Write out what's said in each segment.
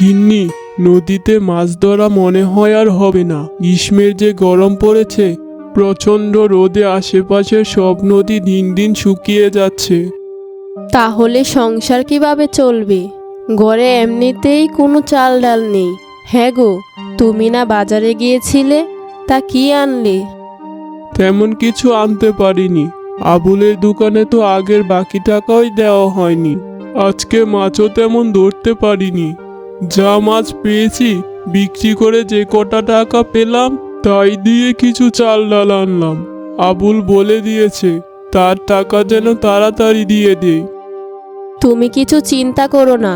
গিন্নি, নদীতে মাছ ধরা মনে হয় আর হবে না। গ্রীষ্মের যে গরম পড়েছে, প্রচণ্ড রোদে আশেপাশের সব নদী দিন দিন শুকিয়ে যাচ্ছে। তাহলে সংসার কিভাবে চলবে? ঘরে এমনিতেই কোনো চাল ডাল নেই। হ্যাঁ গো, তুমি না বাজারে গিয়েছিলে, তা কি আনলে? তেমন কিছু আনতে পারিনি। আবুলের দোকানে তো আগের বাকি টাকাই দেওয়া হয়নি। আজকে মাছও তেমন ধরতে পারিনি। যা মাছ পেয়েছি বিক্রি করে যে কটা টাকা পেলাম তাই দিয়ে কিছু চাল ডাল আনলাম। আবুল বলে দিয়েছে তার টাকা যেন তাড়াতাড়ি দিয়ে দেই। তুমি কিছু চিন্তা করো না,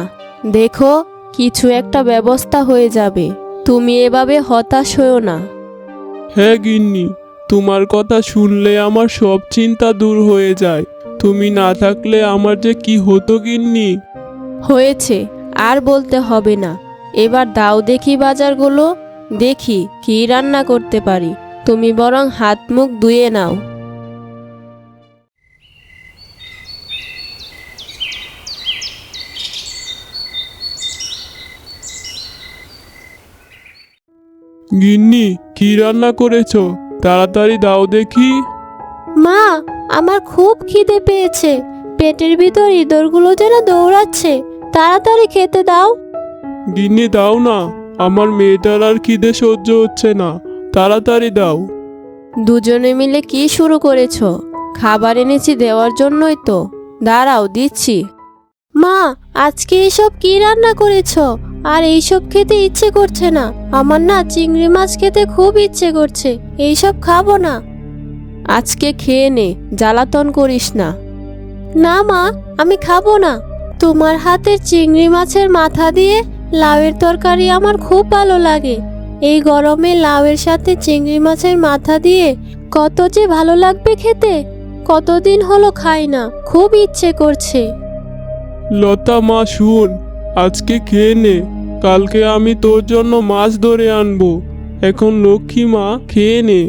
দেখো কিছু একটা ব্যবস্থা হয়ে যাবে। তুমি এভাবে হতাশ হও না। হ্যাঁ গিন্নি, তোমার কথা শুনলে আমার সব চিন্তা দূর হয়ে যায়। তুমি না থাকলে আমার যে কি হতো গিন্নি। হয়েছে, আর বলতে হবে না। এবার দাও দেখি বাজারগুলো, দেখি কি রান্না করতে পারি। তুমি বরং হাত মুখ ধুয়ে নাও। গিন্নি, কি রান্না করেছো? তাড়াতাড়ি দাও দেখি। মা, আমার খুব খিদে পেয়েছে। পেটের ভিতর ইঁদুরগুলো যেন দৌড়াচ্ছে। তাড়াতাড়ি খেতে দাও। গিন্নি দাও না, আমার মেয়েটার আর খিদে সহ্য হচ্ছে না। তাড়াতাড়ি দাও। দুজনে মিলে কি শুরু করেছো? খাবার এনেছি দেওয়ার জন্যই তো। দাঁড়াও, দিচ্ছি। মা, আজকে এইসব কি রান্না করেছো? আর এইসব খেতে ইচ্ছে করছে না। আমার না চিংড়ি মাছ খেতে খুব ইচ্ছে করছে। এইসব খাবো না। আজকে খেয়ে নে, জ্বালাতন করিস না। না মা, আমি খাবো না। তোমার হাতের চিংড়ি মাছের মাথা দিয়ে লাউয়ের তরকারি আমার খুব ভালো লাগে। এই গরমে লাউয়ের সাথে চিংড়ি মাছের মাথা দিয়ে কত যে ভালো লাগবে খেতে। কতদিন হলো খাই না, খুব ইচ্ছে করছে। লতা মা শুন, আজকে খেয়ে নে। কালকে আমি তোর জন্য মাছ ধরে আনবো। এখন লক্ষ্মী মা, খেয়ে নে।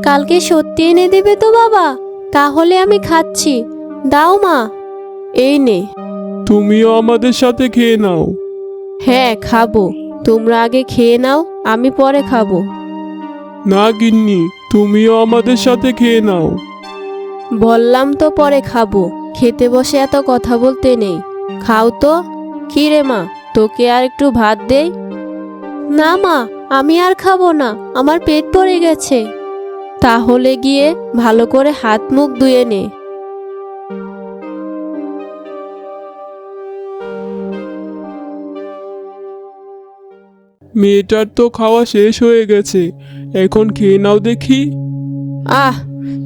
কালকে সত্যি এনে দেবে তো বাবা? তাহলে আমি খাচ্ছি। দাও মা। এই নে। তুমিও আমাদের সাথে খেয়ে নাও। হ্যাঁ, খাবো। তোমরা আগে খেয়ে নাও, আমি পরে খাবো। না গিন্নি, তুমিও আমাদের সাথে খেয়ে নাও। বললাম তো পরে খাবো। খেতে বসে এত কথা বলতে নেই। খাও তো। কি রে মা, তোকে আর একটু ভাত দেই? না মা, আমি আর খাবো না। আমার পেট ভরে গেছে। তাহলে গিয়ে ভালো করে হাত মুখ ধুয়ে নে। মেয়েটার তো খাওয়া শেষ হয়ে গেছে, এখন খেয়ে নাও দেখি। আহ,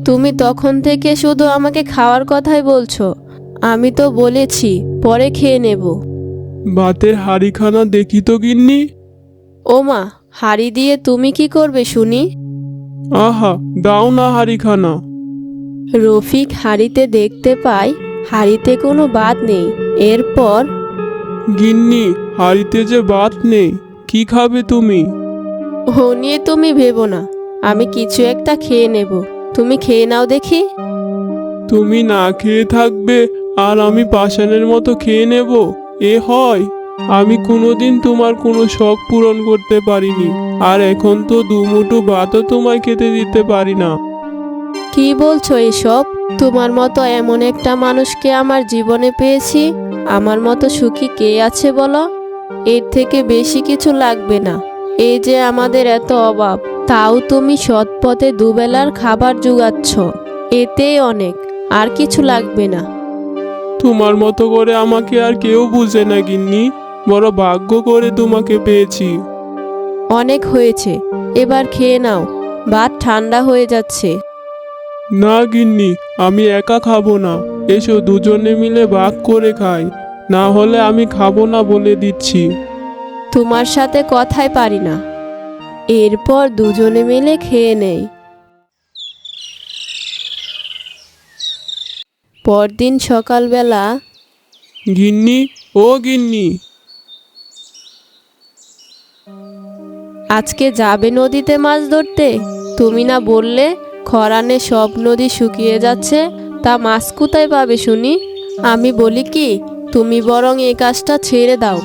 তুমি তখন থেকে শুধু আমাকে খাওয়ার কথাই বলছো। আমি তো বলেছি পরে খেয়ে নেব। ভাতের হাঁড়িখানা দেখি তো গিন্নি। ও মা, হাঁড়ি দিয়ে তুমি কি করবে শুনি? আহা, দাও না হাঁড়িখানা। রফিক হাঁড়িতে দেখতে পায় হাঁড়িতে কোনো ভাত নেই। এরপর গিন্নি, হাঁড়িতে যে ভাত নেই, কি খাবে তুমি? ও নিয়ে তুমি ভেবো না, আমি কিছু একটা খেয়ে নেব। তুমি খেয়ে নাও দেখি। তুমি না খেয়ে থাকবে আর আমি পাষাণের মতো খেয়ে নেব? এ হয়? আমি কোনোদিন তোমার কোনো শখ পূরণ করতে পারিনি, আর এখন তো দুমুঠো ভাতও তোমায় খেতে দিতে পারি না। কি বলছো এসব? তোমার মতো এমন একটা মানুষকে আমার জীবনে পেয়েছি। আমার মতো সুখী কে আছে বলো? এর থেকে বেশি কিছু লাগবে না। এই যে আমাদের এত অভাব, তাও তুমি সৎ পথে দুবেলার খাবার জুগাচ্ছ। এতেই অনেক, আর কিছু লাগবে না। তোমার মতো করে আমাকে আর কেউ বুঝে না গিন্নি। বড় ভাগ্য করে তোমাকে পেয়েছি। অনেক হয়েছে, এবার খেয়ে নাও। ভাত ঠান্ডা হয়ে যাচ্ছে। না গিন্নি, আমি একা খাবো না। এসো দুজনে মিলে ভাগ করে খাই, না হলে আমি খাবো না বলে দিচ্ছি। তোমার সাথে কথাই পারি না। এরপর দুজনে মিলে খেয়ে নেয়। পরদিন সকালবেলা গিন্নি, ও গিন্নি। আজকে যাবে নদীতে মাছ ধরতে? তুমি না বললে খরানে সব নদী শুকিয়ে যাচ্ছে, তা মাছ কোথায় পাবে শুনি? আমি বলি কি, তুমি বরং এই কাজটা ছেড়ে দাও।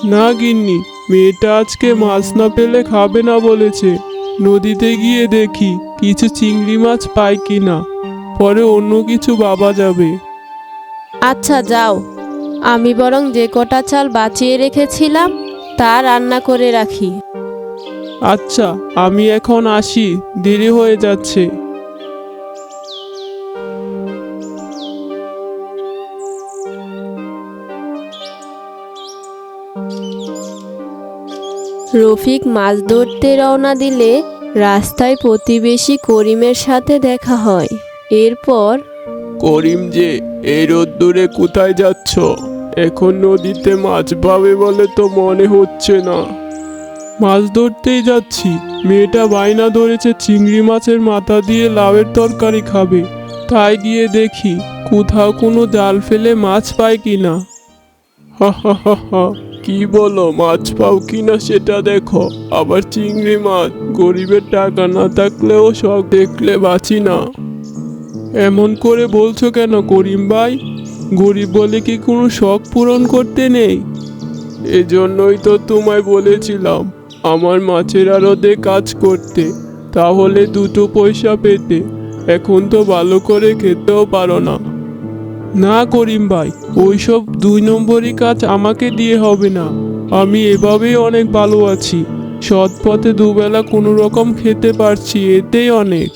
না গিন্নি, মেয়েটা আজকে মাছ না পেলে খাবে না বলেছে। নদীতে গিয়ে দেখি কিছু চিংড়ি মাছ পাই কিনা, পরে অন্য কিছু ভাবা যাবে। আচ্ছা যাও, আমি বরং যে কটা চাল বাঁচিয়ে রেখেছিলাম তা রান্না করে রাখি। আচ্ছা, আমি এখন আসি, দেরি হয়ে যাচ্ছে। রফিক মাছ ধরতে রওনা দিলে রাস্তায় প্রতিবেশী করিমের সাথে দেখা হয়। এরপর করিম যে, এই রোদ্দুরে কোথায় যাচ্ছ? এখন নদীতে মাছ পাবে বলে তো মনে হচ্ছে না। মাছ ধরতেই যাচ্ছি। মেয়েটা বায়না ধরেছে চিংড়ি মাছের মাথা দিয়ে লাউয়ের তরকারি খাবে। তাই গিয়ে দেখি কোথাও কোনো জাল ফেলে মাছ পায় কিনা। হা হা হা হা, কি বলো, মাছ পাও কিনা সেটা দেখো, আবার চিংড়ি মাছ? গরিবের টাকা না থাকলেও শখ দেখলে বাঁচি না। এমন করে বলছো কেন করিম ভাই? গরিব বলে কি কোনো শখ পূরণ করতে নেই? এজন্যই তো তোমায় বলেছিলাম আমার মাছের আড়তে কাজ করতে, তাহলে দুটো পয়সা পেতে। এখন তো ভালো করে খেতেও পারো না। না করিম ভাই, ওইসব 2 নম্বরই কাজ আমাকে দিয়ে হবে না। আমি এভাবেই অনেক ভালো আছি। সৎ পথে দুবেলা কোনো রকম খেতে পারছি, এতেই অনেক।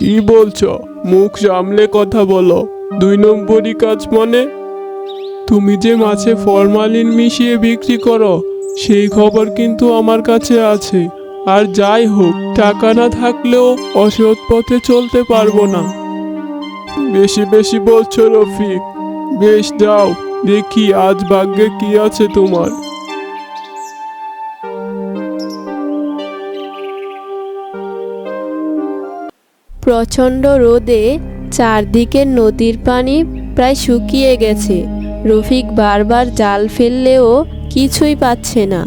কি বলছো? মুখ সামলে কথা বলো। 2 নম্বরই কাজ মানে? তুমি যে মাছে ফরমালিন মিশিয়ে বিক্রি করো, সেই খবর কিন্তু আমার কাছে আছে। আর যাই হোক, টাকা না থাকলেও অসৎ পথে চলতে পারবো না। বেশি বেশি বলছো রফিক। বেশ, যাও, দেখি আজ ভাগ্যে কি আছে তোমার। প্রচণ্ড রোদে চারদিকে নদীর পানি প্রায় শুকিয়ে গেছে। রফিক বারবার জাল ফেললেও কিছুই পাচ্ছে না।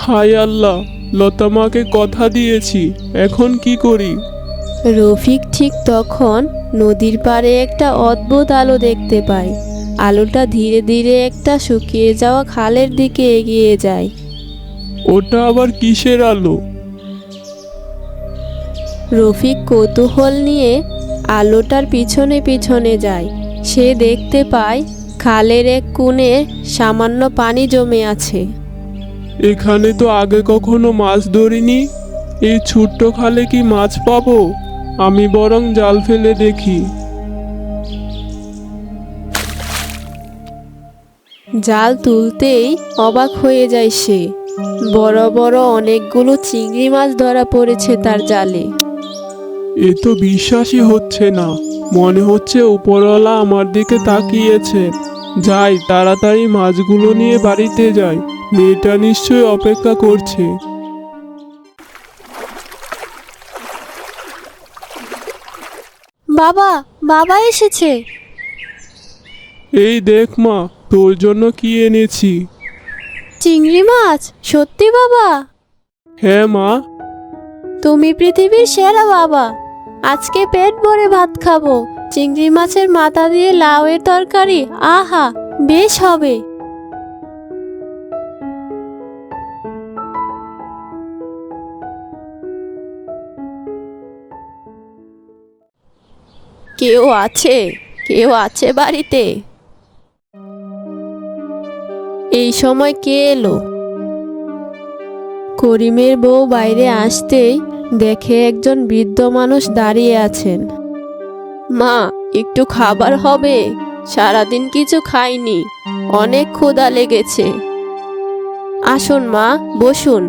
হায় আল্লাহ, লতামাকে কথা দিয়েছি, এখন কি করি? রফিক ঠিক তখন নদীর পাড়ে একটা অদ্ভুত আলো দেখতে পায়। আলোটা ধীরে ধীরে একটা শুকিয়ে যাওয়া খালের দিকে এগিয়ে যায়। ওটা আবার কিসের আলো? রফিক কৌতূহল নিয়ে আলোটার পিছনে পিছনে যায়। সে দেখতে পায় খালের এক কোণে সামান্য পানি জমে আছে। এখানে তো আগে কখনো মাছ ধরিনি। এই ছোট্ট খালে কি মাছ পাবো? আমি বরং জাল ফেলে দেখি। জাল তুলতেই অবাক হয়ে যায় সে। বড় বড় অনেকগুলো চিংড়ি মাছ ধরা পড়েছে তার জালে। এ তো বিশ্বাসই হচ্ছে না। মনে হচ্ছে উপরওয়ালা আমার দিকে তাকিয়েছে। যাই, তাড়াতাড়ি মাছগুলো নিয়ে বাড়িতে যাই। মেয়েটা নিশ্চয়ই অপেক্ষা করছে। বাবা, বাবা এসেছে। এই দেখ মা, তোর জন্য কি এনেছি। চিংড়ি মাছ? সত্যি বাবা? হ্যাঁ মা। তুমি পৃথিবীর সেরা বাবা। আজকে পেট ভরে ভাত খাবো। চিংড়ি মাছের মাথা দিয়ে লাউয়ের তরকারি, আহা, বেশ হবে। কেউ আছে? কেউ আছে বাড়িতে? এই সময় কে এলো? করিমের বউ বাইরে আসতেই দেখে একজন বৃদ্ধ মানুষ দাঁড়িয়ে আছেন। মা, একটু খাবার হবে? সারাদিন কিছু খাইনি, অনেক ক্ষুধা লেগেছে। আসুন মা, বসুন।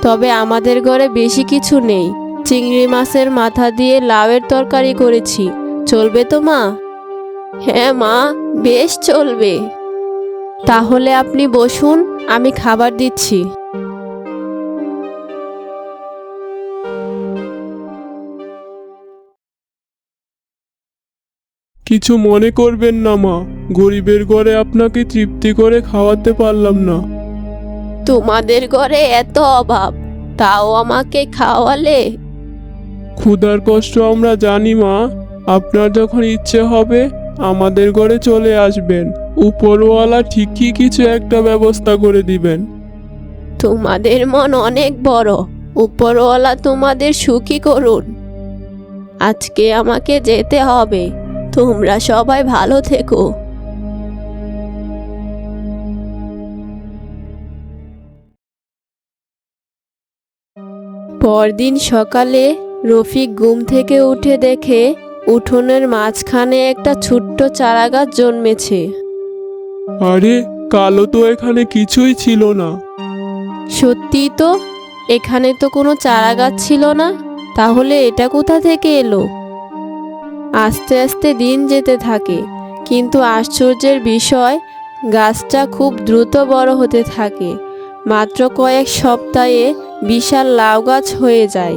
তবে আমাদের ঘরে বেশি কিছু নেই। চিংড়ি মাছের মাথা দিয়ে লাউয়ের তরকারি করেছি, চলবে তো মা? হ্যাঁ মা, বেশ চলবে। তাহলে আপনি বসুন, আমি খাবার দিচ্ছি। কিছু মনে করবেন না মা, গরিবের ঘরে আপনাকে তৃপ্তি করে খাওয়াতে পারলাম না। তোমাদের ঘরে এত অভাব, তাও আমাকে খাওয়ালে? ক্ষুধার কষ্ট আমরা জানি মা। আপনার যখন ইচ্ছে হবে আমাদের ঘরে চলে আসবেন। উপরওয়ালা ঠিকই কিছু একটা ব্যবস্থা করে দিবেন। তোমাদের মন অনেক বড়, উপরওয়ালা তোমাদের সুখী করুন। আজকে আমাকে যেতে হবে, তোমরা সবাই ভালো থেকো। পরদিন সকালে রফিক ঘুম থেকে উঠে দেখে উঠোনের মাঝখানে একটা ছোট্ট চারাগাছ জন্মেছে। আরে, কালো তো এখানে কিছুই ছিল না। সত্যি তো, এখানে তো কোনো চারাগাছ ছিল না, তাহলে এটা কোথা থেকে এলো? আস্তে আস্তে দিন যেতে থাকে, কিন্তু আশ্চর্যের বিষয়, গাছটা খুব দ্রুত বড় হতে থাকে। মাত্র কয়েক সপ্তাহে বিশাল লাউ গাছ হয়ে যায়।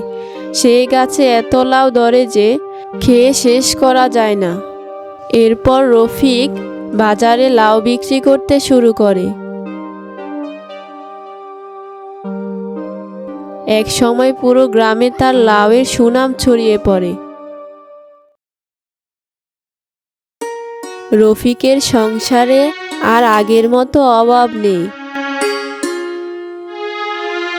সেই গাছে এত লাউ ধরে যে খেয়ে শেষ করা যায় না। এরপর রফিক বাজারে লাউ বিক্রি করতে শুরু করে। এক সময় পুরো গ্রামে তার লাউয়ের সুনাম ছড়িয়ে পড়ে। রফিকের সংসারে আর আগের মতো অভাব নেই।